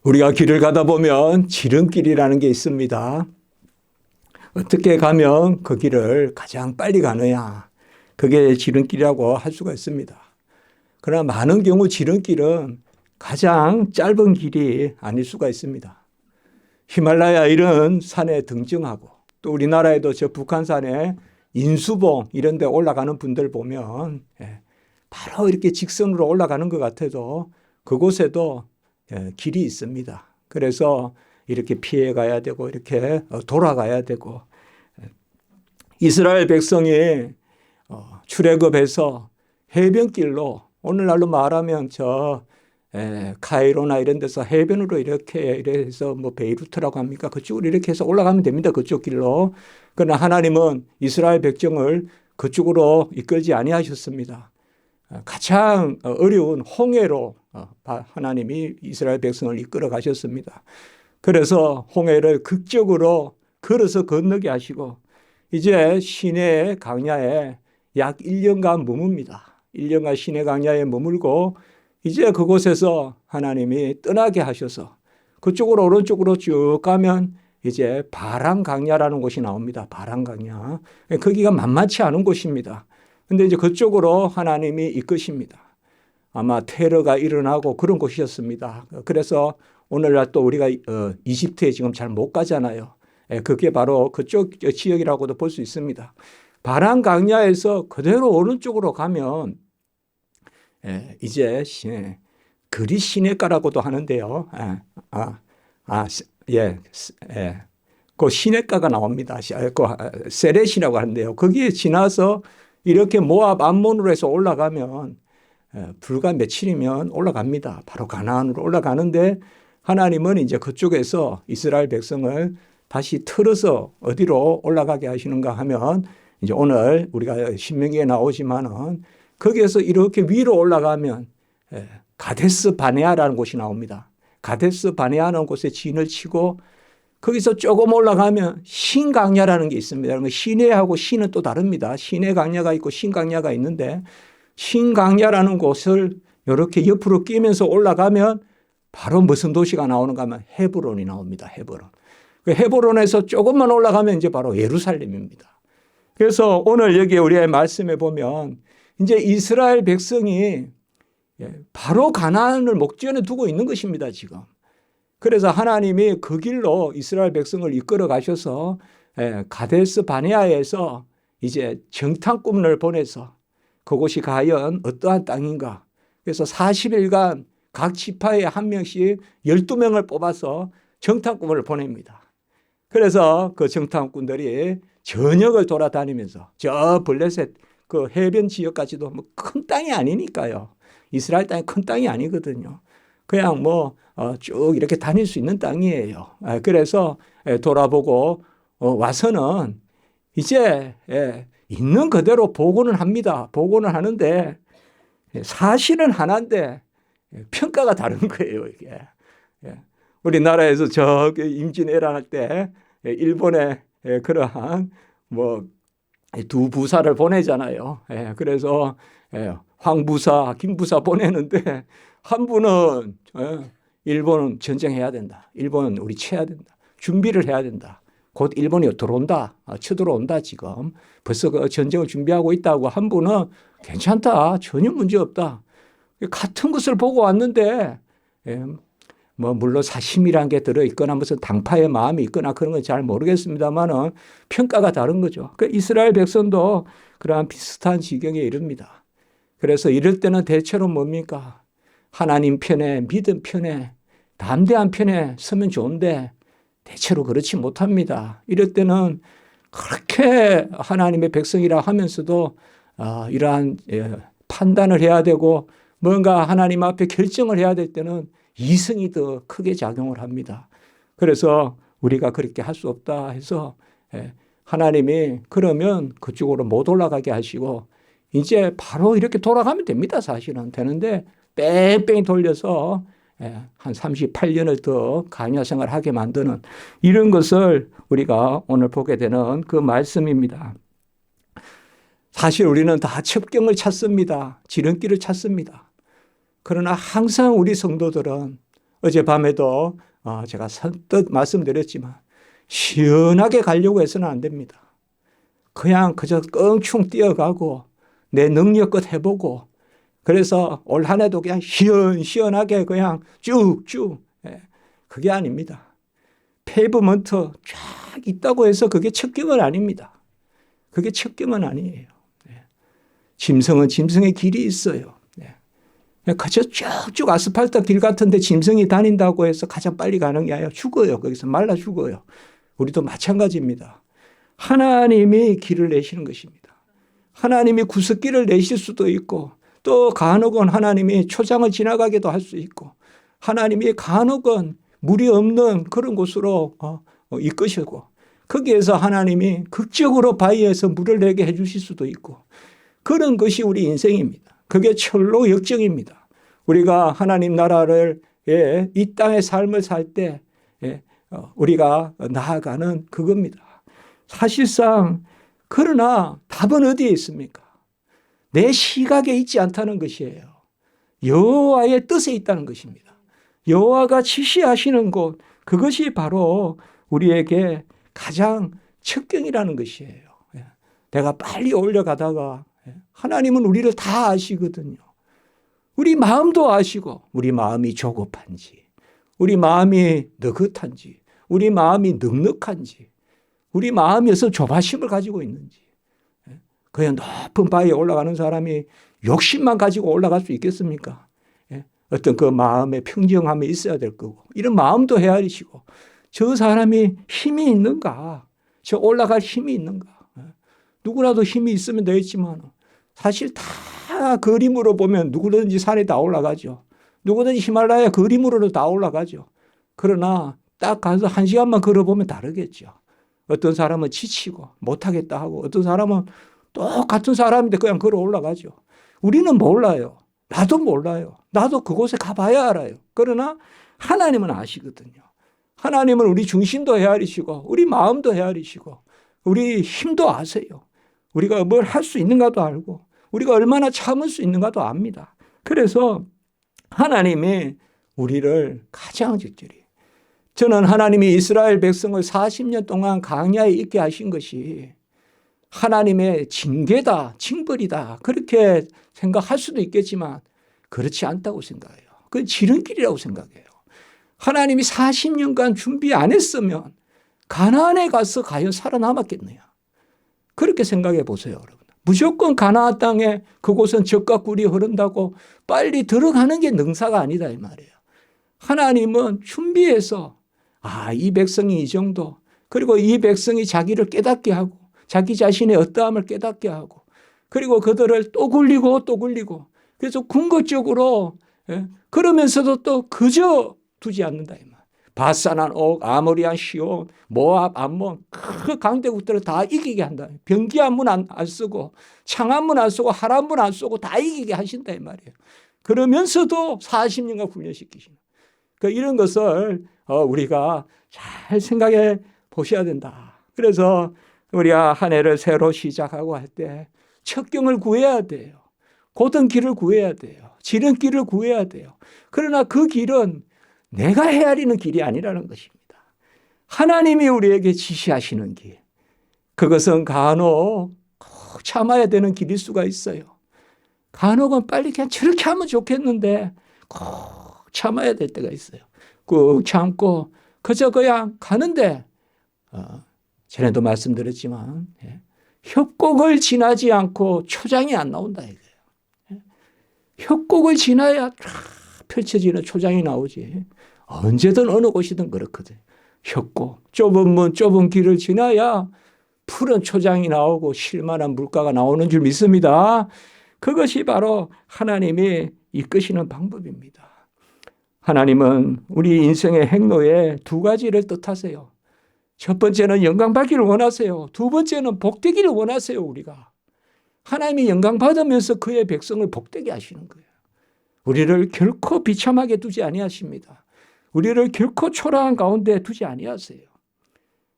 우리가 길을 가다 보면 지름길이라는 게 있습니다. 어떻게 가면 그 길을 가장 빨리 가느냐. 그게 지름길이라고 할 수가 있습니다. 그러나 많은 경우 지름길은 가장 짧은 길이 아닐 수가 있습니다. 히말라야 이런 산에 등정하고 또 우리나라에도 저 북한산에 인수봉 이런 데 올라가는 분들 보면 바로 이렇게 직선으로 올라가는 것 같아도 그곳에도 길이 있습니다. 그래서 이렇게 피해 가야 되고 이렇게 돌아가야 되고 이스라엘 백성이 출애굽해서 해변길로 오늘날로 말하면 저 카이로나 이런 데서 해변으로 이렇게 해서 뭐 베이루트라고 합니까? 그쪽으로 이렇게 해서 올라가면 됩니다. 그쪽 길로. 그러나 하나님은 이스라엘 백성을 그쪽으로 이끌지 아니하셨습니다. 가장 어려운 홍해로 하나님이 이스라엘 백성을 이끌어 가셨습니다. 그래서 홍해를 극적으로 걸어서 건너게 하시고 이제 시내 강야에 약 1년간 머뭅니다. 1년간 시내 강야에 머물고 이제 그곳에서 하나님이 떠나게 하셔서 그쪽으로 오른쪽으로 쭉 가면 이제 바람 강야라는 곳이 나옵니다. 바람 강야. 거기가 만만치 않은 곳입니다. 근데 이제 그쪽으로 하나님이 이끄십니다. 아마 테러가 일어나고 그런 곳이었습니다. 그래서 오늘날 또 우리가 이집트에 지금 잘 못 가잖아요. 그게 바로 그쪽 지역이라고도 볼 수 있습니다. 바람 강야에서 그대로 오른쪽으로 가면 이제 그리 시내가라고도 하는데요. 그 시내가가 나옵니다. 그 세렛이라고 하는데요. 거기에 지나서 이렇게 모압 암몬으로 해서 올라가면 불과 며칠이면 올라갑니다. 바로 가나안으로 올라가는데 하나님은 이제 그쪽에서 이스라엘 백성을 다시 틀어서 어디로 올라가게 하시는가 하면 이제 오늘 우리가 신명기에 나오지만은 거기에서 이렇게 위로 올라가면 가데스 바네아라는 곳이 나옵니다. 가데스 바네아라는 곳에 진을 치고 거기서 조금 올라가면 신강야라는 게 있습니다. 시내하고 시는 또 다릅니다. 시내 강야가 있고 신강야가 있는데 신강야라는 곳을 이렇게 옆으로 끼면서 올라가면 바로 무슨 도시가 나오는가 하면 헤브론이 나옵니다. 헤브론. 그 헤브론에서 조금만 올라가면 이제 바로 예루살렘입니다. 그래서 오늘 여기 우리의 말씀에 보면 이제 이스라엘 백성이 바로 가나안을 목전에 두고 있는 것입니다, 지금. 그래서 하나님이 그 길로 이스라엘 백성을 이끌어 가셔서 가데스 바네아에서 이제 정탐꾼을 보내서 그곳이 과연 어떠한 땅인가. 그래서 40일간 각 지파에 한 명씩 12명을 뽑아서 정탐꾼을 보냅니다. 그래서 그 정탐꾼들이 전역을 돌아다니면서 저 블레셋 그 해변 지역까지도 뭐 큰 땅이 아니니까요. 이스라엘 땅이 큰 땅이 아니거든요. 그냥 뭐 쭉 이렇게 다닐 수 있는 땅이에요. 그래서 돌아보고 와서는 이제 있는 그대로 복원을 합니다. 복원을 하는데 사실은 하나인데 평가가 다른 거예요, 이게. 우리나라에서 저기 임진왜란 할 때 일본에 그러한 뭐 두 부사를 보내잖아요. 그래서 황부사, 김부사 보내는데 한 분은 일본은 전쟁해야 된다. 일본은 우리 쳐야 된다. 준비를 해야 된다. 곧 일본이 들어온다. 쳐들어온다 지금. 벌써 그 전쟁을 준비하고 있다고 한 분은 괜찮다. 전혀 문제 없다. 같은 것을 보고 왔는데 뭐 물론 사심이란 게 들어있거나 무슨 당파의 마음이 있거나 그런 건 잘 모르겠습니다만은 평가가 다른 거죠. 그 이스라엘 백성도 그러한 비슷한 지경에 이릅니다. 그래서 이럴 때는 대체로 뭡니까? 하나님 편에 믿음 편에 담대한 편에 서면 좋은데 대체로 그렇지 못합니다. 이럴 때는 그렇게 하나님의 백성이라 하면서도 이러한 판단을 해야 되고 뭔가 하나님 앞에 결정을 해야 될 때는 이성이 더 크게 작용을 합니다. 그래서 우리가 그렇게 할 수 없다 해서 하나님이 그러면 그쪽으로 못 올라가게 하시고 이제 바로 이렇게 돌아가면 됩니다. 사실은 되는데 뺑뺑이 돌려서 한 38년을 더 강야 생활을 하게 만드는 이런 것을 우리가 오늘 보게 되는 그 말씀입니다. 사실 우리는 다 첩경을 찾습니다. 지름길을 찾습니다. 그러나 항상 우리 성도들은 어젯밤에도 제가 선뜻 말씀드렸지만 시원하게 가려고 해서는 안 됩니다. 그냥 그저 껑충 뛰어가고 내 능력껏 해보고 그래서 올 한 해도 그냥 시원하게 그냥 쭉쭉 그게 아닙니다. 페이브먼트 쫙 있다고 해서 그게 첩경은 아닙니다. 그게 첩경은 아니에요. 짐승은 짐승의 길이 있어요. 그저 쭉쭉 아스팔트 길 같은데 짐승이 다닌다고 해서 가장 빨리 가는 게 아니라 죽어요. 거기서 말라 죽어요. 우리도 마찬가지입니다. 하나님이 길을 내시는 것입니다. 하나님이 구석길을 내실 수도 있고 또 간혹은 하나님이 초장을 지나가게도 할 수 있고 하나님이 간혹은 물이 없는 그런 곳으로 이끄시고 거기에서 하나님이 극적으로 바위에서 물을 내게 해 주실 수도 있고 그런 것이 우리 인생입니다. 그게 철로 역정입니다. 우리가 하나님 나라를 이 땅의 삶을 살 때 우리가 나아가는 그겁니다. 사실상 그러나 답은 어디에 있습니까? 내 시각에 있지 않다는 것이에요. 여호와의 뜻에 있다는 것입니다. 여호와가 지시하시는 곳 그것이 바로 우리에게 가장 첩경이라는 것이에요. 내가 빨리 올려가다가 하나님은 우리를 다 아시거든요. 우리 마음도 아시고 우리 마음이 조급한지 우리 마음이 느긋한지 우리 마음이 넉넉한지 우리 마음이 어서 조바심을 가지고 있는지 그냥 높은 바위에 올라가는 사람이 욕심만 가지고 올라갈 수 있겠습니까? 어떤 그 마음의 평정함이 있어야 될 거고 이런 마음도 헤아리시고 저 사람이 힘이 있는가 저 올라갈 힘이 있는가 누구라도 힘이 있으면 되겠지만 사실 다 그림으로 보면 누구든지 산에 다 올라가죠. 누구든지 히말라야 그림으로도 다 올라가죠. 그러나 딱 가서 1시간만 걸어보면 다르겠죠. 어떤 사람은 지치고 못하겠다 하고 어떤 사람은 똑같은 사람인데 그냥 걸어 올라가죠. 우리는 몰라요. 나도 몰라요. 나도 그곳에 가봐야 알아요. 그러나 하나님은 아시거든요. 하나님은 우리 중심도 헤아리시고 우리 마음도 헤아리시고 우리 힘도 아세요. 우리가 뭘 할 수 있는가도 알고 우리가 얼마나 참을 수 있는가도 압니다. 그래서 하나님이 우리를 가장 적절히 저는 하나님이 이스라엘 백성을 40년 동안 광야에 있게 하신 것이 하나님의 징계다, 징벌이다 그렇게 생각할 수도 있겠지만 그렇지 않다고 생각해요. 그건 지름길이라고 생각해요. 하나님이 40년간 준비 안 했으면 가나안에 가서 과연 살아남았겠느냐. 그렇게 생각해 보세요, 여러분. 무조건 가나안 땅에 그곳은 젖과 꿀이 흐른다고 빨리 들어가는 게 능사가 아니다 이 말이에요. 하나님은 준비해서 이 백성이 이 정도 그리고 이 백성이 자기를 깨닫게 하고 자기 자신의 어떠함을 깨닫게 하고 그리고 그들을 또 굴리고 또 굴리고 그래서 궁극적으로 그러면서도 또 그저 두지 않는다 이 말. 바산한 옥, 아모리안 시온, 모압, 암몬 그 강대국들을 다 이기게 한다. 병기한문 안 쓰고 창한문 안 쓰고 하란문 안 쓰고 다 이기게 하신다 이 말이에요. 그러면서도 40년간 훈련시키시는. 그러니까 이런 것을 우리가 잘 생각해 보셔야 된다. 그래서 우리가 한 해를 새로 시작하고 할 때 첩경을 구해야 돼요. 곧은 길을 구해야 돼요. 지름길을 구해야 돼요. 그러나 그 길은 내가 헤아리는 길이 아니라는 것입니다. 하나님이 우리에게 지시하시는 길. 그것은 간혹 꼭 참아야 되는 길일 수가 있어요. 간혹은 빨리 그냥 저렇게 하면 좋겠는데 꼭 참아야 될 때가 있어요. 꾹 참고 그저 그냥 가는데 전에도 말씀드렸지만 협곡을 지나지 않고 초장이 안 나온다 이거예요. 협곡을 지나야 펼쳐지는 초장이 나오지. 언제든 어느 곳이든 그렇거든. 협곡, 좁은 문, 좁은 길을 지나야 푸른 초장이 나오고 쉴만한 물가가 나오는 줄 믿습니다. 그것이 바로 하나님이 이끄시는 방법입니다. 하나님은 우리 인생의 행로에 두 가지를 뜻하세요. 첫 번째는 영광받기를 원하세요. 두 번째는 복되기를 원하세요. 우리가. 하나님이 영광받으면서 그의 백성을 복되게 하시는 거예요. 우리를 결코 비참하게 두지 아니하십니다. 우리를 결코 초라한 가운데 두지 아니하세요.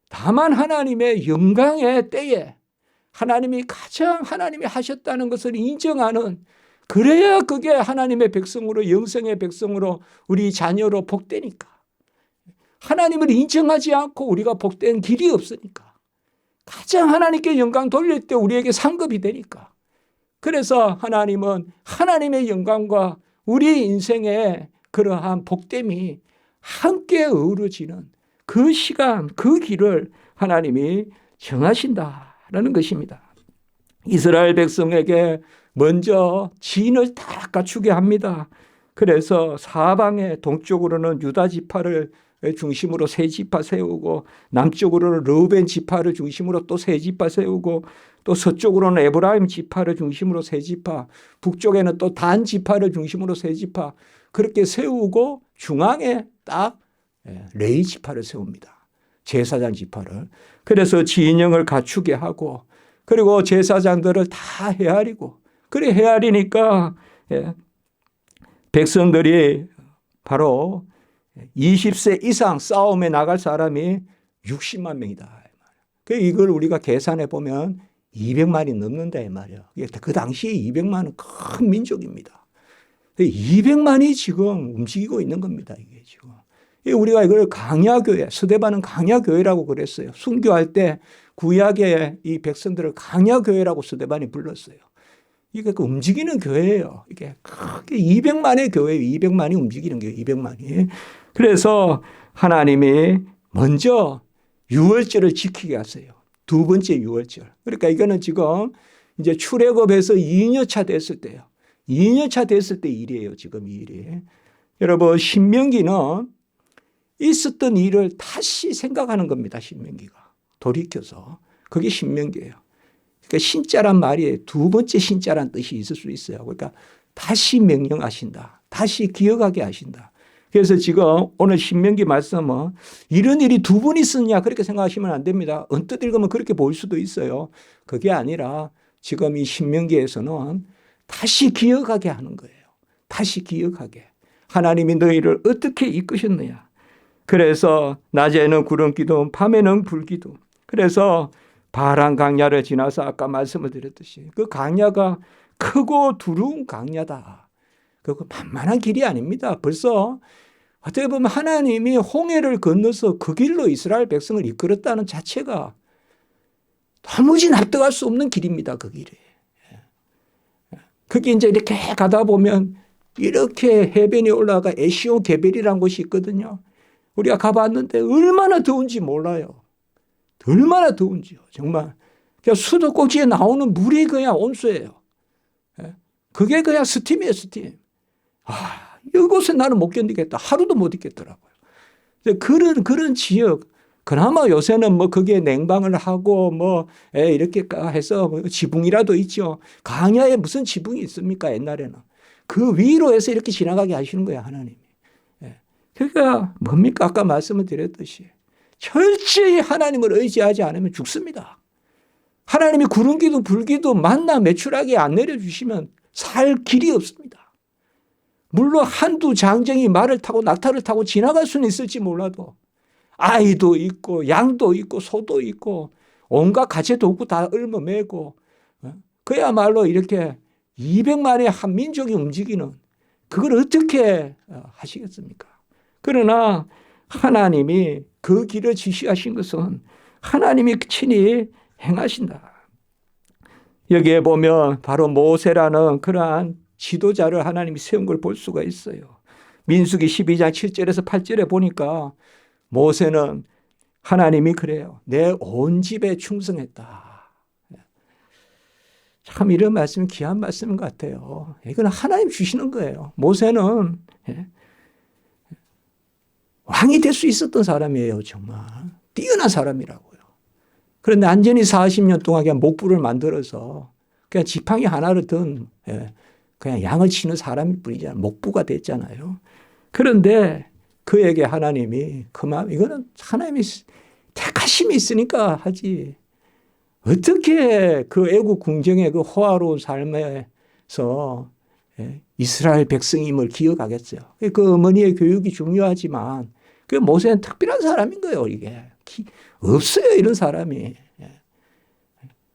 다만 하나님의 영광의 때에 하나님이 가장 하나님이 하셨다는 것을 인정하는 그래야 그게 하나님의 백성으로, 영생의 백성으로, 우리 자녀로 복되니까. 하나님을 인정하지 않고 우리가 복된 길이 없으니까. 가장 하나님께 영광 돌릴 때 우리에게 상급이 되니까. 그래서 하나님은 하나님의 영광과 우리 인생의 그러한 복됨이 함께 어우러지는 그 시간, 그 길을 하나님이 정하신다라는 것입니다. 이스라엘 백성에게 먼저 진을 다 갖추게 합니다. 그래서 사방에 동쪽으로는 유다 지파를 중심으로 세 지파 세우고, 남쪽으로는 르우벤 지파를 중심으로 또 세 지파 세우고, 또 서쪽으로는 에브라임 지파를 중심으로 세 지파, 북쪽에는 또 단 지파를 중심으로 세 지파, 그렇게 세우고 중앙에 딱 레위 지파를 세웁니다. 제사장 지파를. 그래서 진영을 갖추게 하고, 그리고 제사장들을 다 헤아리고, 그래 헤아리니까 백성들이 바로 20세 이상 싸움에 나갈 사람이 60만 명이다. 이걸 우리가 계산해 보면 200만이 넘는다 이 말이에요. 그 당시에 200만은 큰 민족입니다. 200만이 지금 움직이고 있는 겁니다. 이게 지금. 우리가 이걸 강야교회, 스데반은 강야교회라고 그랬어요. 순교할 때 구약의 이 백성들을 강야교회라고 스데반이 불렀어요. 이게 그 움직이는 교회예요. 이게 크게 200만의 교회예요. 200만이 움직이는 교회, 200만이. 그래서 하나님이 먼저 유월절을 지키게 하세요. 두 번째 유월절. 그러니까 이거는 지금 이제 출애굽에서 2년차 됐을 때요. 2년차 됐을 때 일이에요. 지금 이 일이. 여러분, 신명기는 있었던 일을 다시 생각하는 겁니다. 신명기가. 돌이켜서. 그게 신명기예요. 그러니까 신자란 말이 두 번째 신자란 뜻이 있을 수 있어요. 그러니까 다시 명령하신다. 다시 기억하게 하신다. 그래서 지금 오늘 신명기 말씀은 이런 일이 두 번 있었냐 그렇게 생각하시면 안 됩니다. 언뜻 읽으면 그렇게 보일 수도 있어요. 그게 아니라 지금 이 신명기에서는 다시 기억하게 하는 거예요. 다시 기억하게. 하나님이 너희를 어떻게 이끄셨느냐. 그래서 낮에는 구름 기둥, 밤에는 불 기둥. 그래서 바란 강야를 지나서 아까 말씀을 드렸듯이 그 강야가 크고 두려운 강야다. 그거 만만한 길이 아닙니다. 벌써 어떻게 보면 하나님이 홍해를 건너서 그 길로 이스라엘 백성을 이끌었다는 자체가 도무지 납득할 수 없는 길입니다. 그 길이. 그게 이제 이렇게 가다 보면 이렇게 해변에 올라가 에시온 게벨이라는 곳이 있거든요. 우리가 가봤는데 얼마나 더운지 몰라요. 얼마나 더운지요. 정말. 그냥 수도꼭지에 나오는 물이 그냥 온수예요. 그게 그냥 스팀이에요. 스팀. 이곳에 나는 못 견디겠다. 하루도 못 있겠더라고요. 그런 지역. 그나마 요새는 뭐 거기에 냉방을 하고 뭐 이렇게 해서 지붕이라도 있죠. 강야에 무슨 지붕이 있습니까? 옛날에는. 그 위로 해서 이렇게 지나가게 하시는 거예요. 하나님이. 그러니까 뭡니까? 아까 말씀을 드렸듯이 철저히 하나님을 의지하지 않으면 죽습니다. 하나님이 구름기도 불기도 만나 매출하게 안 내려주시면 살 길이 없습니다. 물론 한두 장정이 말을 타고 낙타를 타고 지나갈 수는 있을지 몰라도 아이도 있고 양도 있고 소도 있고 온갖 가채 도구 다 얽어매고 그야말로 이렇게 200만의 한 민족이 움직이는 그걸 어떻게 하시겠습니까? 그러나 하나님이 그 길을 지시하신 것은 하나님이 친히 행하신다. 여기에 보면 바로 모세라는 그러한 지도자를 하나님이 세운 걸 볼 수가 있어요. 민수기 12장 7절에서 8절에 보니까 모세는 하나님이 그래요. 내 온 집에 충성했다. 참 이런 말씀이 귀한 말씀인 것 같아요. 이건 하나님 주시는 거예요. 모세는 왕이 될 수 있었던 사람이에요. 정말 뛰어난 사람이라고요. 그런데 완전히 40년 동안 그냥 목부를 만들어서 그냥 지팡이 하나를 든 그냥 양을 치는 사람일 뿐이잖아요. 목부가 됐잖아요. 그런데 그에게 하나님이 이거는 하나님이 택하심이 있으니까 하지. 어떻게 그 애국 궁정의 그 호화로운 삶에서 이스라엘 백성임을 기억하겠어요. 그 어머니의 교육이 중요하지만 그 모세는 특별한 사람인 거예요. 이게 없어요. 이런 사람이.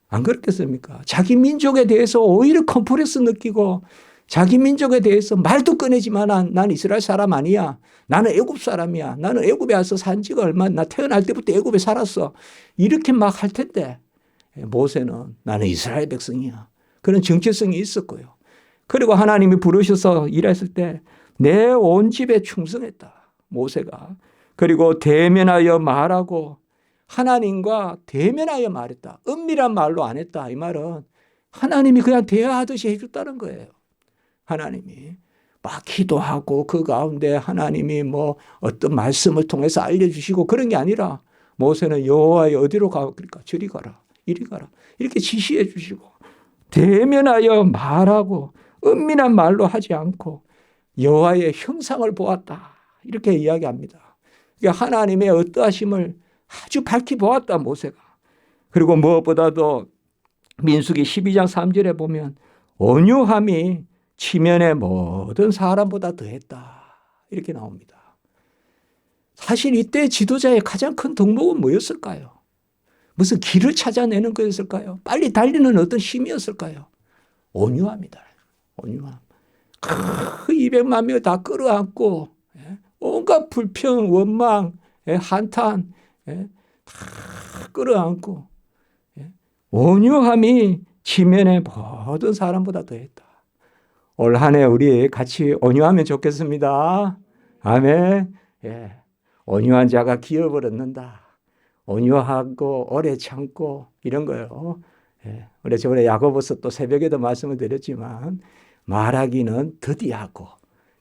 안 그렇겠습니까? 자기 민족에 대해서 오히려 컴플렉스 느끼고 자기 민족에 대해서 말도 꺼내지만 난 이스라엘 사람 아니야. 나는 애굽 사람이야. 나는 애굽에 와서 산 지가 얼마, 나 태어날 때부터 애굽에 살았어. 이렇게 막 할 텐데 모세는 나는 이스라엘 백성이야. 그런 정체성이 있었고요. 그리고 하나님이 부르셔서 일했을 때 내 온 집에 충성했다. 모세가. 그리고 대면하여 말하고 하나님과 대면하여 말했다. 은밀한 말로 안 했다. 이 말은 하나님이 그냥 대화하듯이 해줬다는 거예요. 하나님이 막 기도하고 그 가운데 하나님이 뭐 어떤 말씀을 통해서 알려주시고 그런 게 아니라 모세는 여호와의 어디로 가? 그러니까 저리 가라. 이리 가라. 이렇게 지시해 주시고 대면하여 말하고 은밀한 말로 하지 않고 여호와의 형상을 보았다. 이렇게 이야기합니다. 그러니까 하나님의 어떠하심을 아주 밝히 보았다 모세가. 그리고 무엇보다도 민수기 12장 3절에 보면 온유함이 지면의 모든 사람보다 더했다. 이렇게 나옵니다. 사실 이때 지도자의 가장 큰 덕목은 뭐였을까요? 무슨 길을 찾아내는 거였을까요? 빨리 달리는 어떤 힘이었을까요? 온유함이다. 온유함. 200만 명 다 끌어안고 온갖 불평, 원망, 한탄 다 끌어안고 온유함이 지면의 모든 사람보다 더했다. 올 한 해 우리 같이 온유하면 좋겠습니다. 아멘. 예. 온유한 자가 기업을 얻는다. 온유하고 오래 참고 이런 거요. 예. 우리 저번에 야고보서 또 새벽에도 말씀을 드렸지만 말하기는 더디하고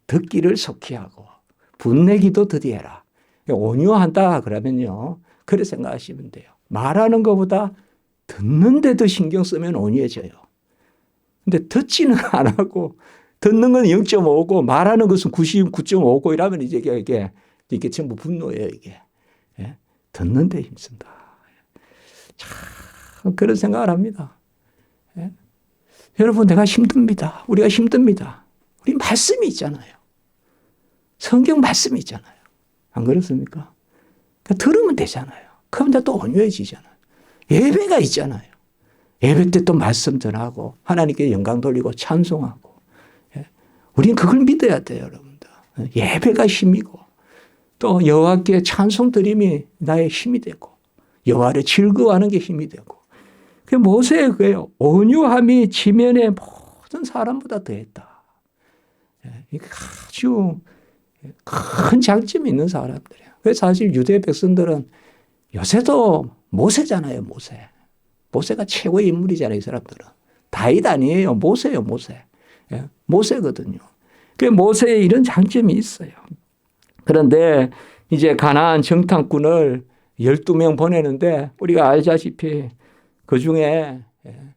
듣기를 속히 하고 분내기도 더디해라. 온유한다 그러면요. 그렇게 생각하시면 돼요. 말하는 것보다 듣는 데도 신경 쓰면 온유해져요. 근데 듣지는 안 하고 듣는 건 0.5고 말하는 것은 99.5고 이러면 이제 이게 전부 분노예요, 이게. 예? 듣는 데 힘쓴다. 참 그런 생각을 합니다. 예? 여러분 내가 힘듭니다. 우리가 힘듭니다. 우리 말씀이 있잖아요. 성경 말씀이 있잖아요. 안 그렇습니까? 그러니까 들으면 되잖아요. 그럼 또 온유해지잖아요. 예배가 있잖아요. 예배 때 또 말씀 전하고 하나님께 영광 돌리고 찬송하고. 예. 우리는 그걸 믿어야 돼요, 여러분들. 예배가 힘이고 또 여호와께 찬송 드림이 나의 힘이 되고 여호와를 즐거워하는 게 힘이 되고. 그 모세의 그예요. 온유함이 지면의 모든 사람보다 더했다. 예. 이게 아주 큰 장점이 있는 사람들이에요. 그래서 사실 유대 백성들은 요새도 모세잖아요, 모세. 모세가 최고의 인물이잖아요, 이 사람들은. 다윗 아니에요. 모세예요, 모세. 예, 모세거든요. 그 모세에 이런 장점이 있어요. 그런데 이제 가나안 정탐꾼을 12명 보내는데 우리가 알다시피 그중에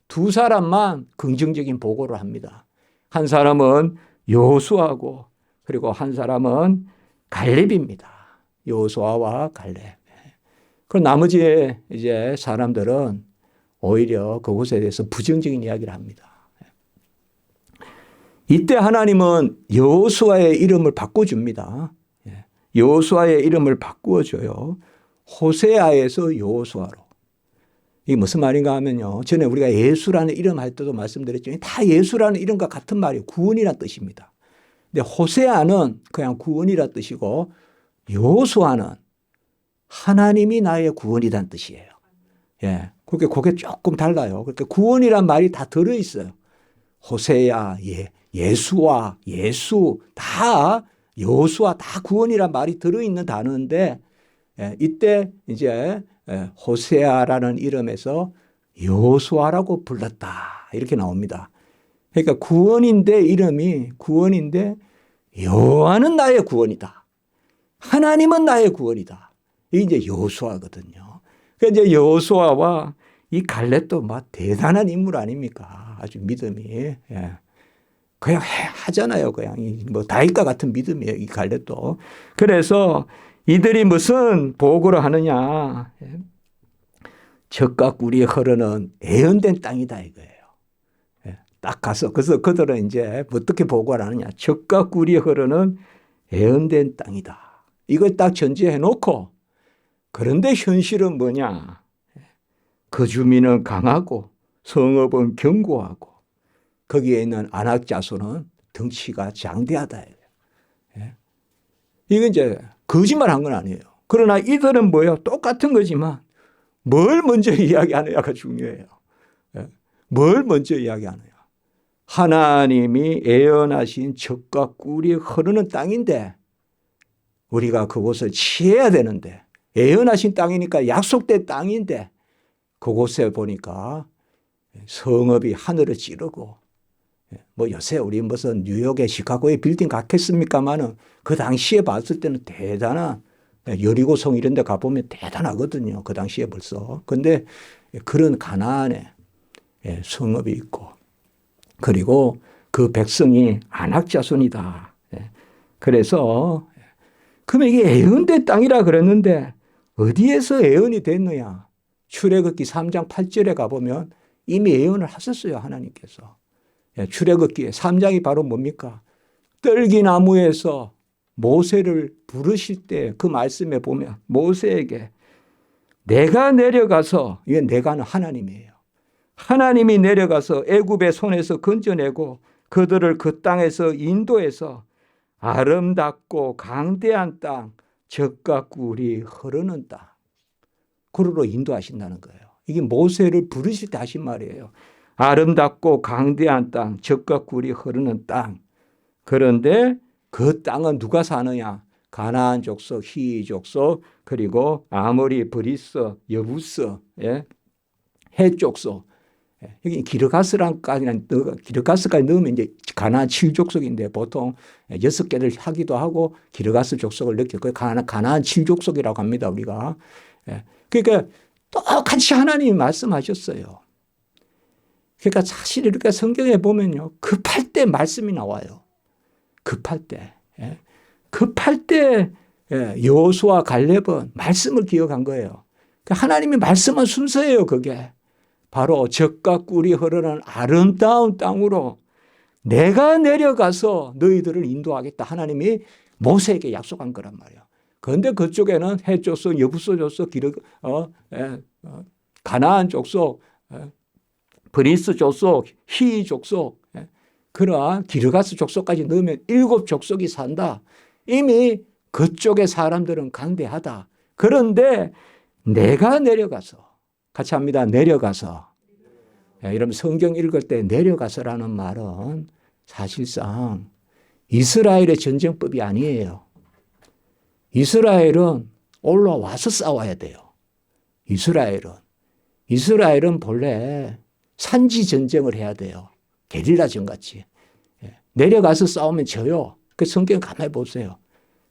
두 사람만 긍정적인 보고를 합니다. 한 사람은 여호수아고 그리고 한 사람은 갈렙입니다. 여호수아와 갈렙. 그 나머지 이제 사람들은 오히려 그곳에 대해서 부정적인 이야기를 합니다. 이때 하나님은 여호수아의 이름을 바꿔줍니다. 여호수아의 이름을 바꾸어줘요. 호세아에서 여호수아로. 이게 무슨 말인가 하면요. 전에 우리가 예수라는 이름 할 때도 말씀드렸지만 다 예수라는 이름과 같은 말이에요. 구원이라는 뜻입니다. 근데 호세아는 그냥 구원이라는 뜻이고 여호수아는 하나님이 나의 구원이라는 뜻이에요. 예. 그게 조금 달라요. 그러니까 구원이란 말이 다 들어있어요. 호세야, 예수와 예수 다 여호수아 다 구원이란 말이 들어있는 단어인데 이때 이제 호세아라는 이름에서 여호수아라고 불렀다. 이렇게 나옵니다. 그러니까 구원인데 이름이 구원인데 여호와는 나의 구원이다. 하나님은 나의 구원이다. 이게 이제 여호수아거든요. 그러니까 이제 여호수아와 이 갈렙도 막 대단한 인물 아닙니까? 아주 믿음이. 예. 그냥 하잖아요. 그냥 뭐 다윗과 같은 믿음이에요. 이 갈렙도. 그래서 이들이 무슨 보고를 하느냐. 예. 젖과 꿀이 흐르는 애언된 땅이다 이거예요. 예. 딱 가서 그래서 그들은 이제 어떻게 보고를 하느냐. 젖과 꿀이 흐르는 애언된 땅이다. 이걸 딱 전제해 놓고 그런데 현실은 뭐냐. 그 주민은 강하고 성읍은 견고하고 거기에 있는 안악 자손은 덩치가 장대하다. 예? 이건 이제 거짓말한 건 아니에요. 그러나 이들은 뭐예요? 똑같은 거지만 뭘 먼저 이야기하느냐가 중요해요. 예? 뭘 먼저 이야기하느냐. 하나님이 예언하신 젖과 꿀이 흐르는 땅인데 우리가 그곳을 취해야 되는데 예언하신 땅이니까 약속된 땅인데 그곳에 보니까 성읍이 하늘을 찌르고 뭐 요새 우리 무슨 뉴욕의 시카고의 빌딩 같겠습니까마는 그 당시에 봤을 때는 대단한 여리고성 이런 데 가보면 대단하거든요. 그 당시에 벌써. 근데 그런 가나안에 성읍이 있고 그리고 그 백성이 안악 자손이다. 그래서 그러면 이게 예언된 땅이라 그랬는데 어디에서 예언이 됐느냐. 출애굽기 3장 8절에 가보면 이미 예언을 하셨어요. 하나님께서. 출애굽기 3장이 바로 뭡니까? 떨기나무에서 모세를 부르실 때 그 말씀에 보면 모세에게 내가 내려가서, 이건 내가는 하나님이에요. 하나님이 내려가서 애굽의 손에서 건져내고 그들을 그 땅에서 인도해서 아름답고 강대한 땅, 젖과 꿀이 흐르는 땅, 그로로 인도하신다는 거예요. 이게 모세를 부르실 때 하신 말이에요. 아름답고 강대한 땅, 젖과 꿀이 흐르는 땅. 그런데 그 땅은 누가 사느냐? 가나안 족속, 히위 족속, 그리고 아모리, 브리스, 여부스, 헷 족속. 여기 기르가스까지 넣으면 이제 가나안 7족속인데 보통 6개를 하기도 하고 기르가스 족속을 넣게 가나안 7족속이라고 합니다. 우리가. 그러니까 똑같이 하나님이 말씀하셨어요. 그러니까 사실 이렇게 성경에 보면요. 급할 때 말씀이 나와요. 급할 때. 급할 때 여호수아 갈렙은 말씀을 기억한 거예요. 하나님이 말씀한 순서예요. 그게. 바로 젖과 꿀이 흐르는 아름다운 땅으로 내가 내려가서 너희들을 인도하겠다. 하나님이 모세에게 약속한 거란 말이에요. 그런데 그쪽에는 헷 족속, 여부스 족속, 가나안 족속, 브리스 족속, 히위 족속, 그러한 기르가스 족속까지 넣으면 7족속이 산다. 이미 그쪽의 사람들은 강대하다. 그런데 내가 내려가서, 같이 합니다. 내려가서. 여러분 성경 읽을 때 내려가서라는 말은 사실상 이스라엘의 전쟁법이 아니에요. 이스라엘은 올라와서 싸워야 돼요. 이스라엘은 본래 산지 전쟁을 해야 돼요. 게릴라전 같이. 내려가서 싸우면 져요. 그 성경 가만히 보세요.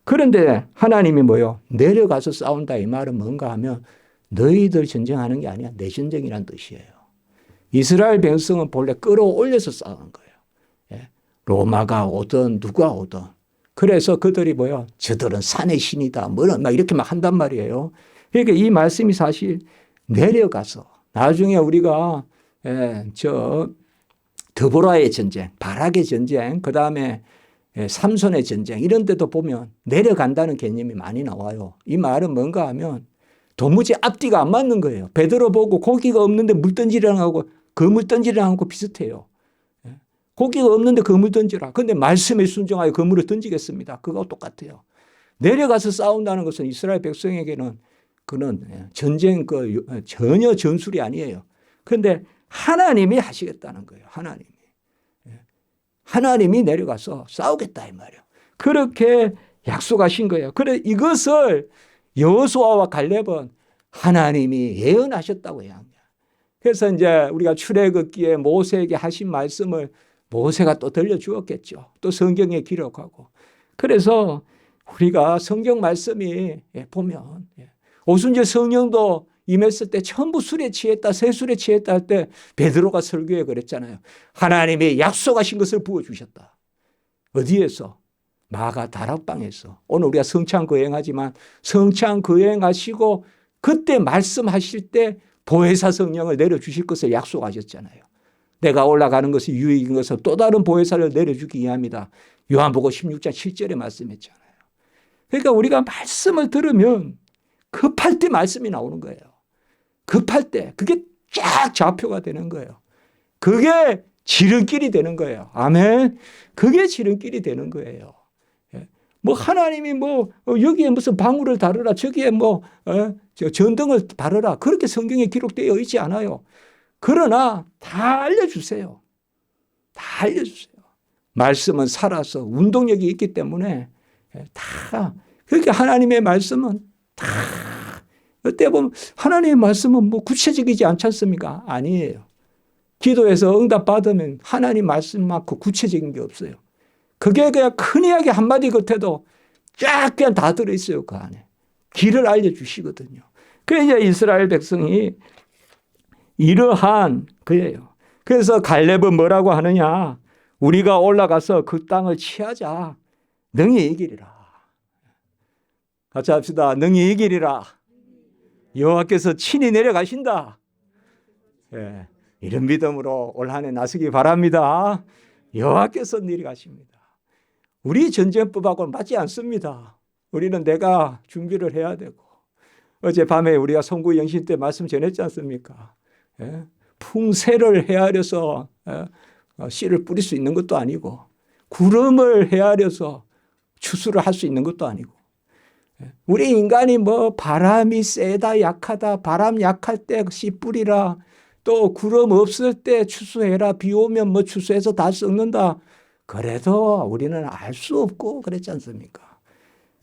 그런데 하나님이 뭐요? 내려가서 싸운다 이 말은 뭔가 하면 너희들 전쟁하는 게 아니야. 내 전쟁이란 뜻이에요. 이스라엘 백성은 본래 끌어올려서 싸우는 거예요. 로마가 오든 누가 오든. 그래서 그들이 뭐요? 저들은 산의 신이다. 뭐는 막 이렇게 막 한단 말이에요. 그러니까 이 말씀이 사실 내려가서 나중에 우리가 드보라의 전쟁, 바락의 전쟁, 그 다음에 삼손의 전쟁 이런 데도 보면 내려간다는 개념이 많이 나와요. 이 말은 뭔가 하면 도무지 앞뒤가 안 맞는 거예요. 베드로 보고 고기가 없는데 물 던지라는 하고 그물 던지라는 하고 비슷해요. 고기가 없는데 그물 던지라. 그런데 말씀에 순종하여 그물을 던지겠습니다. 그거 똑같아요. 내려가서 싸운다는 것은 이스라엘 백성에게는 그는 전쟁 전혀 전술이 아니에요. 그런데 하나님이 하시겠다는 거예요. 하나님이 내려가서 싸우겠다 이 말이에요. 그렇게 약속하신 거예요. 그래 이것을 여호수아와 갈렙은 하나님이 예언하셨다고 해야 합니다. 그래서 이제 우리가 출애굽기에 모세에게 하신 말씀을 모세가 또 들려주었겠죠. 또 성경에 기록하고. 그래서 우리가 성경 말씀이 보면 오순절 성령도 임했을 때 전부 술에 취했다, 새술에 취했다 할 때 베드로가 설교에 그랬잖아요. 하나님이 약속하신 것을 부어주셨다. 어디에서? 마가 다락방에서. 오늘 우리가 성찬 거행하지만 성찬 거행하시고 그때 말씀하실 때 보혜사 성령을 내려주실 것을 약속하셨잖아요. 내가 올라가는 것이 유익인 것은 또 다른 보혜사를 내려주기 위함이다. 요한복음 16장 7절에 말씀했잖아요. 그러니까 우리가 말씀을 들으면 급할 때 말씀이 나오는 거예요. 급할 때 그게 쫙 좌표가 되는 거예요. 그게 지름길이 되는 거예요. 아멘. 그게 지름길이 되는 거예요. 뭐 하나님이 뭐 여기에 무슨 방울을 다루라, 저기에 뭐 전등을 다루라, 그렇게 성경에 기록되어 있지 않아요. 그러나 다 알려주세요. 다 알려주세요. 말씀은 살아서 운동력이 있기 때문에 다, 그렇게 하나님의 말씀은 다, 어때 보면 하나님의 말씀은 뭐 구체적이지 않지 않습니까? 아니에요. 기도해서 응답 받으면 하나님 말씀만큼 구체적인 게 없어요. 그게 그냥 큰 이야기 한마디 겉에도 쫙 그냥 다 들어있어요. 그 안에. 길을 알려주시거든요. 그래서 이제 이스라엘 백성이 이러한 거예요. 그래서 갈렙은 뭐라고 하느냐. 우리가 올라가서 그 땅을 취하자. 능히 이기리라. 같이 합시다. 능히 이기리라. 여호와께서 친히 내려가신다. 예, 이런 믿음으로 올 한 해 나서기 바랍니다. 여호와께서 내려가십니다. 우리 전쟁법하고는 맞지 않습니다. 우리는 내가 준비를 해야 되고, 어젯밤에 우리가 송구 영신 때 말씀 전했지 않습니까? 예? 풍세를 헤아려서 씨를 뿌릴 수 있는 것도 아니고, 구름을 헤아려서 추수를 할 수 있는 것도 아니고, 우리 인간이 뭐 바람이 세다 약하다, 바람 약할 때 씨 뿌리라, 또 구름 없을 때 추수해라, 비 오면 뭐 추수해서 다 썩는다. 그래도 우리는 알 수 없고 그랬지 않습니까?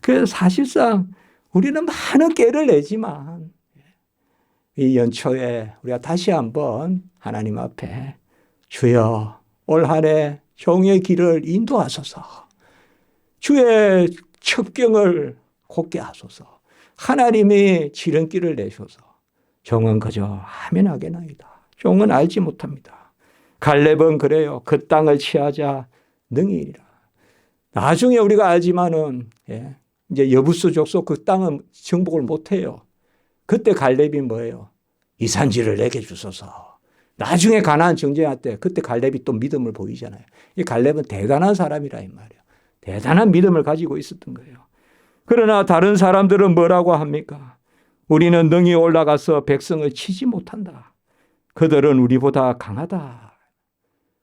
그래서 사실상 우리는 많은 깨를 내지만 이 연초에 우리가 다시 한번 하나님 앞에 주여 올 한 해 종의 길을 인도하소서, 주의 첩경을 곧게 하소서, 하나님이 지름길을 내셔서 종은 그저 아멘하게나이다. 종은 알지 못합니다. 갈렙은 그래요. 그 땅을 취하자 능히이리라. 나중에 우리가 알지만은 이제 여부수 족속 그 땅은 정복을 못해요. 그때 갈렙이 뭐예요? 이 산지를 내게 주소서. 나중에 가나안 정쟁할 때 그때 갈렙이 또 믿음을 보이잖아요. 이 갈렙은 대단한 사람이라 이 말이에요. 대단한 믿음을 가지고 있었던 거예요. 그러나 다른 사람들은 뭐라고 합니까? 우리는 능히 올라가서 백성을 치지 못한다. 그들은 우리보다 강하다.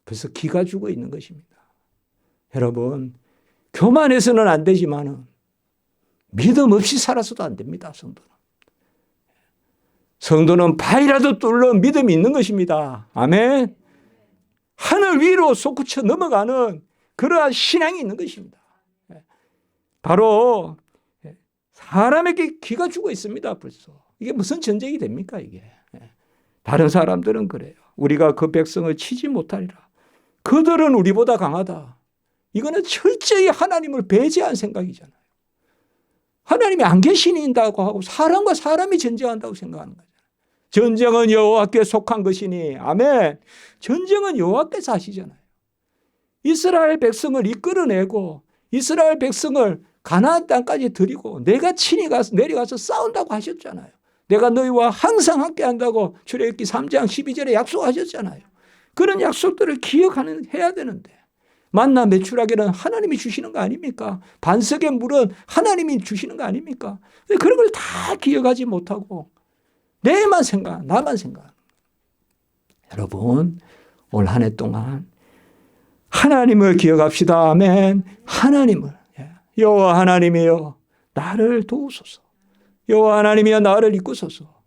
그래서 기가 죽어 있는 것입니다. 여러분, 교만해서는 안 되지만 믿음 없이 살아서도 안 됩니다. 성도는. 성도는 바위라도 뚫는 믿음이 있는 것입니다. 아멘. 하늘 위로 솟구쳐 넘어가는 그러한 신앙이 있는 것입니다. 바로 사람에게 기가 죽어 있습니다. 벌써. 이게 무슨 전쟁이 됩니까 이게. 다른 사람들은 그래요. 우리가 그 백성을 치지 못하리라. 그들은 우리보다 강하다. 이거는 철저히 하나님을 배제한 생각이잖아요. 하나님이 안 계신다고 하고 사람과 사람이 전쟁한다고 생각하는 거잖아요. 전쟁은 여호와께 속한 것이니, 아멘. 전쟁은 여호와께서 하시잖아요. 이스라엘 백성을 이끌어내고 이스라엘 백성을 가나안 땅까지 드리고 내가 친히 내려가서 싸운다고 하셨잖아요. 내가 너희와 항상 함께 한다고 출애굽기 3장 12절에 약속하셨잖아요. 그런 약속들을 해야 되는데, 만나 매출하기는 하나님이 주시는 거 아닙니까? 반석의 물은 하나님이 주시는 거 아닙니까? 그런 걸 다 기억하지 못하고 나만 생각. 여러분, 올 한 해 동안 하나님을 기억합시다. 아멘. 하나님을. 여호와 하나님이여 나를 도우소서. 여호와 하나님이여 나를 이끄소서.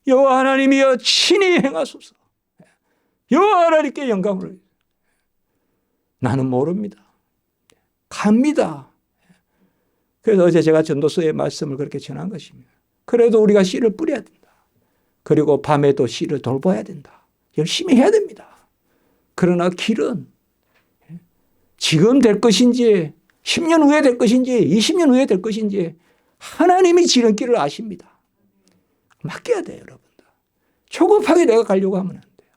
여호와 하나님이여 친히 행하소서. 여호와 하나님께 영광을. 나는 모릅니다. 갑니다. 그래서 어제 제가 전도서의 말씀을 그렇게 전한 것입니다. 그래도 우리가 씨를 뿌려야 된다. 그리고 밤에도 씨를 돌봐야 된다. 열심히 해야 됩니다. 그러나 길은 지금 될 것인지 10년 후에 될 것인지 20년 후에 될 것인지 하나님이 지름길을 아십니다. 맡겨야 돼요, 여러분들. 조급하게 내가 가려고 하면 안 돼요.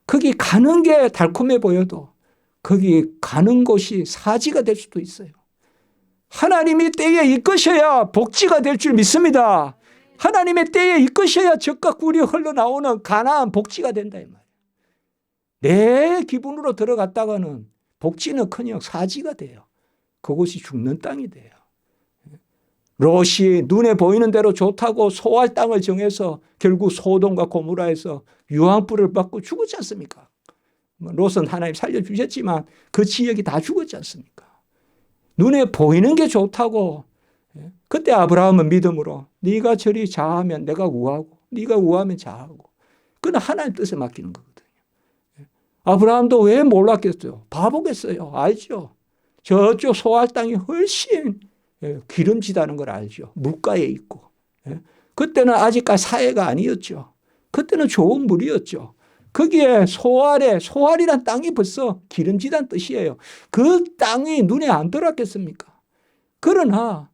거기 가는 게 달콤해 보여도 거기 가는 곳이 사지가 될 수도 있어요. 하나님이 때에 이끄셔야 복지가 될 줄 믿습니다. 하나님의 때에 이끄셔야 젖과 꿀이 흘러나오는 가나안 복지가 된다 이 말이에요. 내 기분으로 들어갔다가는 복지는커녕 사지가 돼요. 그곳이 죽는 땅이 돼요. 롯이 눈에 보이는 대로 좋다고 소할 땅을 정해서 결국 소돔과 고모라에서 유황불을 받고 죽었지 않습니까? 롯은 하나님 살려주셨지만 그 지역이 다 죽었지 않습니까? 눈에 보이는 게 좋다고. 그때 아브라함은 믿음으로 네가 저리 자하면 내가 우하고 네가 우하면 자하고. 그건 하나님 뜻에 맡기는 거거든요. 아브라함도 왜 몰랐겠어요? 바보겠어요. 알죠. 저쪽 소알 땅이 훨씬 기름지다는 걸 알죠. 물가에 있고. 그때는 아직까지 사해가 아니었죠. 그때는 좋은 물이었죠. 거기에 소알이란 땅이 벌써 기름지다는 뜻이에요. 그 땅이 눈에 안 들어왔겠습니까? 그러나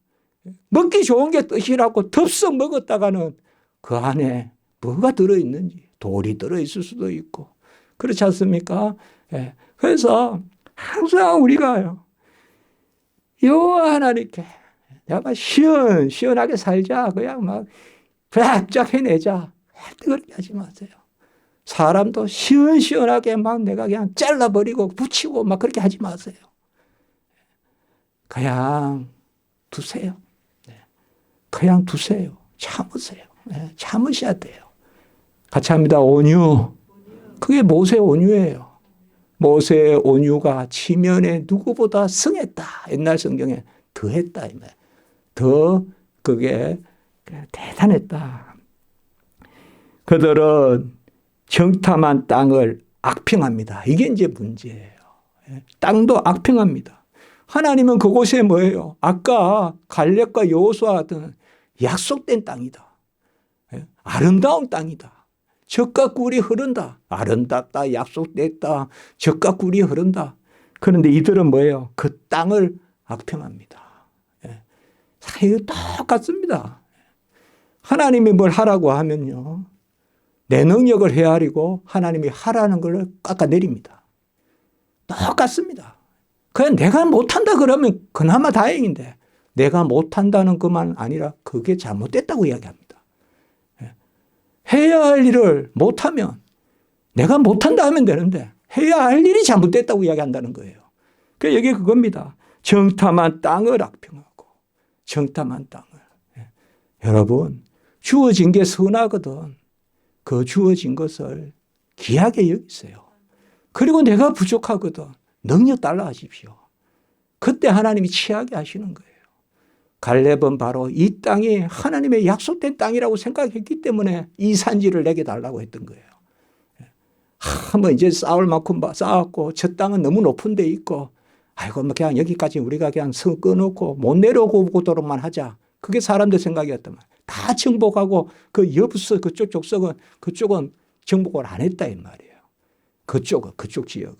먹기 좋은 게 뜻이라고 덥석 먹었다가는 그 안에 뭐가 들어있는지 돌이 들어있을 수도 있고 그렇지 않습니까? 그래서 항상 우리가 여호와 하나님께 내가 막 시원하게 살자 그냥 막 쫙쫙 해내자 그렇게 하지 마세요. 사람도 시원시원하게 막 내가 그냥 잘라버리고 붙이고 막 그렇게 하지 마세요. 그냥 두세요. 그냥 두세요. 참으세요. 참으셔야 돼요. 같이 합니다. 온유. 그게 모세의 온유예요. 모세의 온유가 지면에 누구보다 승했다. 옛날 성경에 더했다. 더 그게 대단했다. 그들은 정탐한 땅을 악평합니다. 이게 이제 문제예요. 땅도 악평합니다. 하나님은 그곳에 뭐예요? 아까 갈렙과 여호수아 같은 약속된 땅이다. 아름다운 땅이다. 젖과 꿀이 흐른다. 아름답다. 약속됐다. 젖과 꿀이 흐른다. 그런데 이들은 뭐예요? 그 땅을 악평합니다. 사실 똑같습니다. 하나님이 뭘 하라고 하면요. 내 능력을 헤아리고 하나님이 하라는 걸 깎아내립니다. 똑같습니다. 그냥 내가 못한다 그러면 그나마 다행인데 내가 못한다는 것만 아니라 그게 잘못됐다고 이야기합니다. 해야 할 일을 못하면 내가 못한다 하면 되는데 해야 할 일이 잘못됐다고 이야기한다는 거예요. 그러니까 여기 그겁니다. 정탐한 땅을 악평하고 정탐한 땅을. 여러분 주어진 게 선하거든. 그 주어진 것을 귀하게 여기세요. 그리고 내가 부족하거든. 능력 달라 하십시오. 그때 하나님이 취하게 하시는 거예요. 갈렙은 바로 이 땅이 하나님의 약속된 땅이라고 생각했기 때문에 이 산지를 내게 달라고 했던 거예요. 뭐 이제 싸울 만큼 싸웠고 저 땅은 너무 높은 데 있고 아이고 뭐 그냥 여기까지 우리가 그냥 성 끊어놓고 못 내려오도록만 하자. 그게 사람들 생각이었단 말이에요. 다 정복하고 그 여부서 그쪽 족속은 그쪽은 정복을 안 했다 이 말이에요. 그쪽 지역은.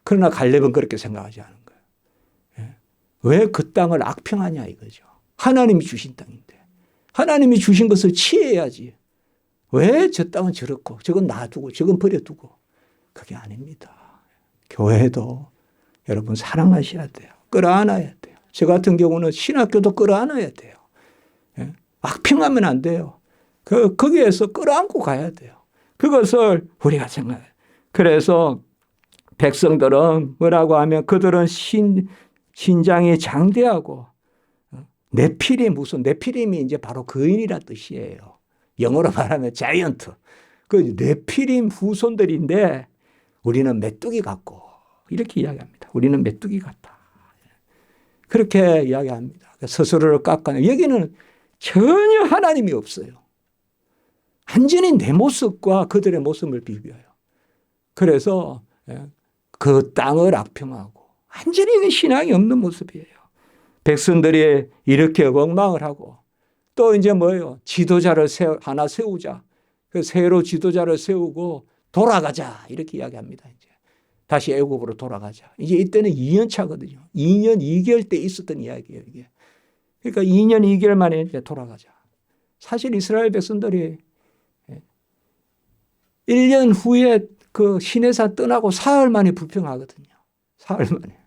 그러나 갈렙은 그렇게 생각하지 않은 거예요. 왜 그 땅을 악평하냐 이거죠. 하나님이 주신 땅인데 하나님이 주신 것을 취해야지. 왜 저 땅은 저렇고 저건 놔두고 저건 버려두고 그게 아닙니다. 교회도 여러분 사랑하셔야 돼요. 끌어안아야 돼요. 저 같은 경우는 신학교도 끌어안아야 돼요. 악평하면 안 돼요. 거기에서 끌어안고 가야 돼요. 그것을 우리가 생각해요. 그래서 백성들은 뭐라고 하면 그들은 신장이 장대하고 네피림 후손, 네피림이 이제 바로 거인이란 뜻이에요. 영어로 말하면 자이언트. 그 네피림 후손들인데 우리는 메뚜기 같고 이렇게 이야기합니다. 우리는 메뚜기 같다. 그렇게 이야기합니다. 스스로를 깎아내. 여기는 전혀 하나님이 없어요. 완전히 내 모습과 그들의 모습을 비교해요. 그래서 그 땅을 악평하고 완전히 신앙이 없는 모습이에요. 백성들이 이렇게 원망을 하고 또 이제 뭐예요? 지도자를 하나 세우자. 그 새로 지도자를 세우고 돌아가자 이렇게 이야기합니다. 이제 다시 애국으로 돌아가자. 이제 이때는 2년 차거든요. 2년 2개월 때 있었던 이야기예요. 이게. 그러니까 2년 2개월 만에 이제 돌아가자. 사실 이스라엘 백성들이 1년 후에 그 시내산 떠나고 사흘 만에 불평하거든요. 사흘 만에.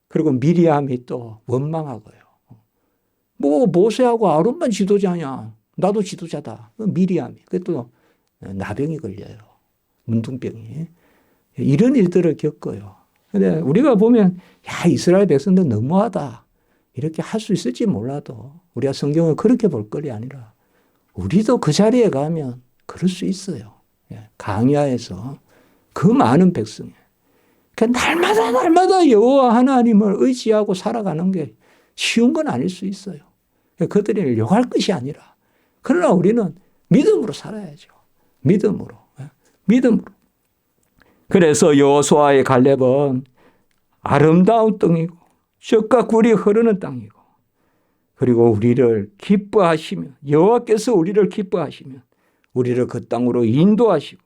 그리고 미리암이 또 원망하고요. 뭐 모세하고 아론만 지도자냐. 나도 지도자다. 미리암이. 그것도 나병이 걸려요. 문둥병이. 이런 일들을 겪어요. 근데 우리가 보면 야 이스라엘 백성들 너무하다. 이렇게 할 수 있을지 몰라도 우리가 성경을 그렇게 볼 것이 아니라 우리도 그 자리에 가면 그럴 수 있어요. 강야에서 그 많은 백성이 그 날마다 여호와 하나님을 의지하고 살아가는 게 쉬운 건 아닐 수 있어요. 그들을 욕할 것이 아니라. 그러나 우리는 믿음으로 살아야죠. 믿음으로. 믿음으로. 그래서 여호수아의 갈렙은 아름다운 땅이고 젖과 꿀이 흐르는 땅이고 그리고 우리를 기뻐하시면 여호와께서 우리를 기뻐하시면 우리를 그 땅으로 인도하시고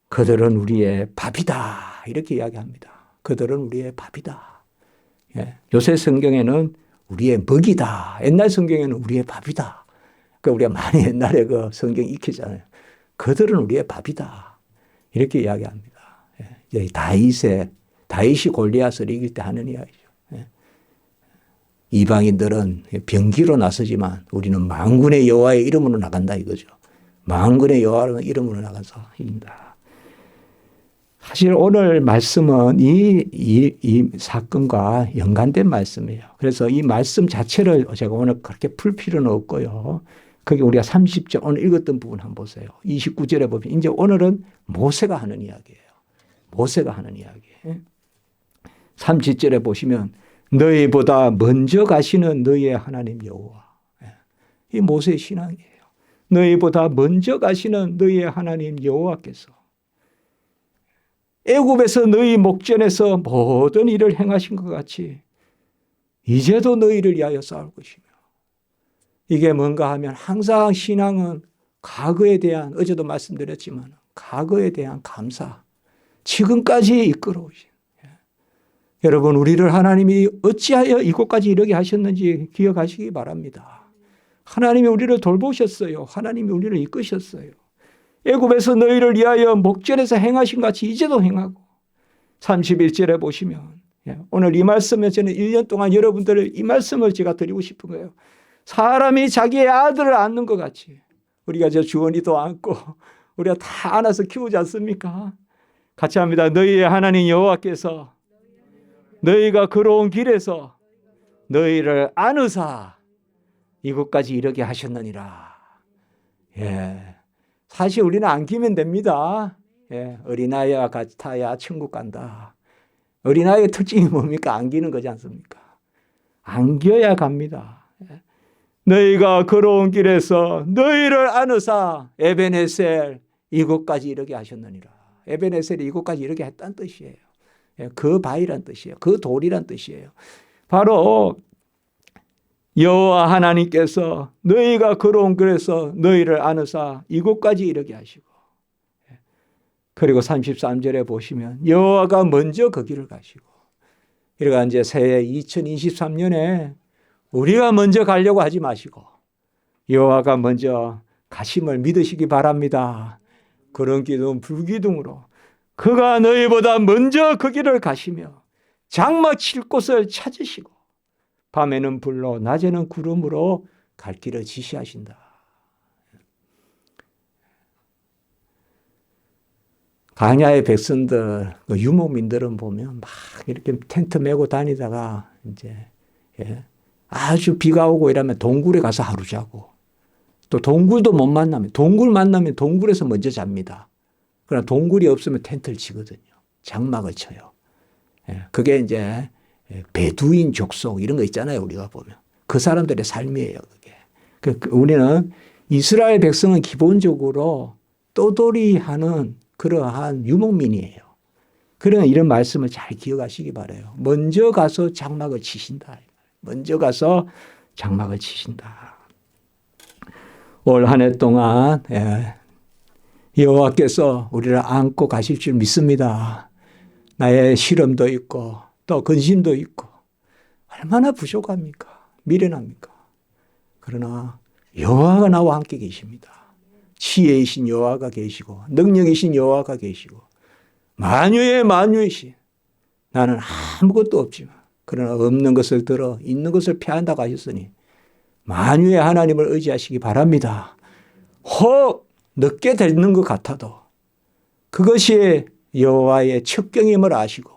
그들은 우리의 밥이다 이렇게 이야기합니다. 그들은 우리의 밥이다. 요새 성경에는 우리의 먹이다. 옛날 성경에는 우리의 밥이다. 그러니까 우리가 많이 옛날에 그 성경 익히잖아요. 그들은 우리의 밥이다. 이렇게 이야기합니다. 다윗이 골리앗을 이길 때 하는 이야기죠. 이방인들은 병기로 나서지만 우리는 만군의 여호와의 이름으로 나간다 이거죠. 만군의 여호와의 이름으로 나가서 이긴다. 사실 오늘 말씀은 이 사건과 연관된 말씀이에요. 그래서 이 말씀 자체를 제가 오늘 그렇게 풀 필요는 없고요. 거기 우리가 30절 오늘 읽었던 부분 한번 보세요. 29절에 보면 이제 오늘은 모세가 하는 이야기예요. 모세가 하는 이야기. 30절에 보시면 너희보다 먼저 가시는 너희의 하나님 여호와. 이 모세의 신앙이에요. 너희보다 먼저 가시는 너희의 하나님 여호와께서 애굽에서 너희 목전에서 모든 일을 행하신 것 같이 이제도 너희를 위하여 싸울 것이며 이게 뭔가 하면 항상 신앙은 과거에 대한 어제도 말씀드렸지만 과거에 대한 감사 지금까지 이끌어오신 여러분 우리를 하나님이 어찌하여 이곳까지 이르게 하셨는지 기억하시기 바랍니다. 하나님이 우리를 돌보셨어요. 하나님이 우리를 이끄셨어요. 애굽에서 너희를 위하여 목전에서 행하신 같이 이제도 행하고 31절에 보시면 오늘 이 말씀에 저는 1년 동안 여러분들을 이 말씀을 제가 드리고 싶은 거예요. 사람이 자기의 아들을 안는 것 같이 우리가 저 주원이도 안고 우리가 다 안아서 키우지 않습니까? 같이 합니다. 너희의 하나님 여호와께서 너희가 걸어온 길에서 너희를 안으사 이곳까지 이르게 하셨느니라. 사실 우리는 안기면 됩니다. 어린아이와 같아야 천국 간다. 어린아이의 특징이 뭡니까? 안기는 거지 않습니까? 안겨야 갑니다. 너희가 걸어온 길에서 너희를 안으사 에베네셀 이곳까지 이르게 하셨느니라. 에베네셀이 이곳까지 이르게 했다는 뜻이에요. 그 바위란 뜻이에요. 그 돌이란 뜻이에요. 바로 여호와 하나님께서 너희가 걸어온 길에서 너희를 안으사 이곳까지 이르게 하시고 그리고 33절에 보시면 여호와가 먼저 그 길을 가시고 그러니까 이제 새해 2023년에 우리가 먼저 가려고 하지 마시고 여호와가 먼저 가심을 믿으시기 바랍니다. 그런 기둥 불기둥으로 그가 너희보다 먼저 그 길을 가시며 장막 칠 곳을 찾으시고 밤에는 불로 낮에는 구름으로 갈 길을 지시하신다. 광야의 백성들, 유목민들은 보면 막 이렇게 텐트 메고 다니다가 이제 아주 비가 오고 이러면 동굴에 가서 하루 자고 또 동굴도 못 만나면 동굴 만나면 동굴에서 먼저 잡니다. 그러나 동굴이 없으면 텐트를 치거든요. 장막을 쳐요. 그게 이제 베두인 족속 이런 거 있잖아요. 우리가 보면 그 사람들의 삶이에요. 그게. 우리는 이스라엘 백성은 기본적으로 떠돌이하는 그러한 유목민이에요. 그러나 이런 말씀을 잘 기억하시기 바라요. 먼저 가서 장막을 치신다. 먼저 가서 장막을 치신다. 올 한 해 동안 여호와께서 우리를 안고 가실 줄 믿습니다. 나의 시름도 있고 또 근심도 있고 얼마나 부족합니까? 미련합니까? 그러나 여호와가 나와 함께 계십니다. 지혜이신 여호와가 계시고 능력이신 여호와가 계시고 만유의 만유이신 나는 아무것도 없지만 그러나 없는 것을 들어 있는 것을 패한다고 하셨으니 만유의 하나님을 의지하시기 바랍니다. 혹 늦게 되는 것 같아도 그것이 여호와의 첩경임을 아시고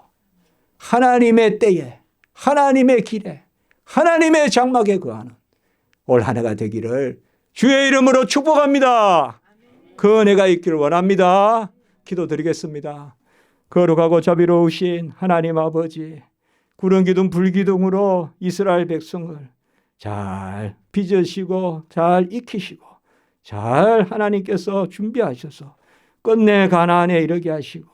하나님의 때에 하나님의 길에 하나님의 장막에 거하는 올 한 해가 되기를 주의 이름으로 축복합니다. 그 은혜가 있기를 원합니다. 기도드리겠습니다. 거룩하고 자비로우신 하나님 아버지, 구름 기둥 불 기둥으로 이스라엘 백성을 잘 빚으시고 잘 익히시고 잘 하나님께서 준비하셔서 끝내 가나안에 이르게 하시고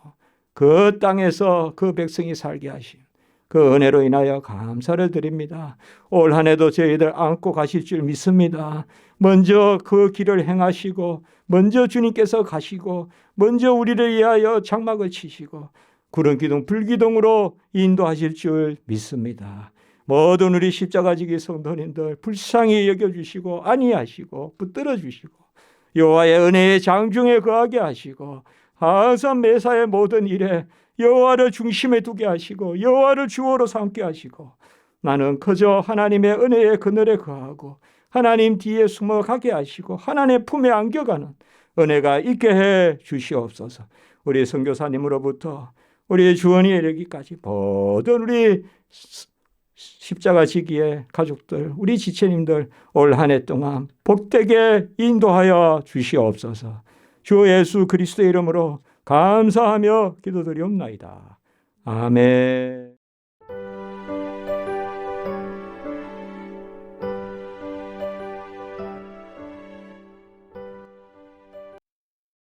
그 땅에서 그 백성이 살게 하신 그 은혜로 인하여 감사를 드립니다. 올 한 해도 저희들 안고 가실 줄 믿습니다. 먼저 그 길을 행하시고 먼저 주님께서 가시고 먼저 우리를 위하여 장막을 치시고 구름 기둥 불 기둥으로 인도하실 줄 믿습니다. 모든 우리 십자가지기 성도님들 불쌍히 여겨주시고 안위하시고 붙들어 주시고 여호와의 은혜의 장중에 거하게 하시고 항상 매사의 모든 일에 여호와를 중심에 두게 하시고 여호와를 주어로 삼게 하시고 나는 그저 하나님의 은혜의 그늘에 거하고 하나님 뒤에 숨어 가게 하시고 하나님의 품에 안겨가는 은혜가 있게 해 주시옵소서. 우리 선교사님으로부터 우리 주원이 이르기까지 모든 우리 십자가 지기의 가족들, 우리 지체님들 올 한 해 동안 복되게 인도하여 주시옵소서. 주 예수 그리스도의 이름으로 감사하며 기도드리옵나이다. 아멘.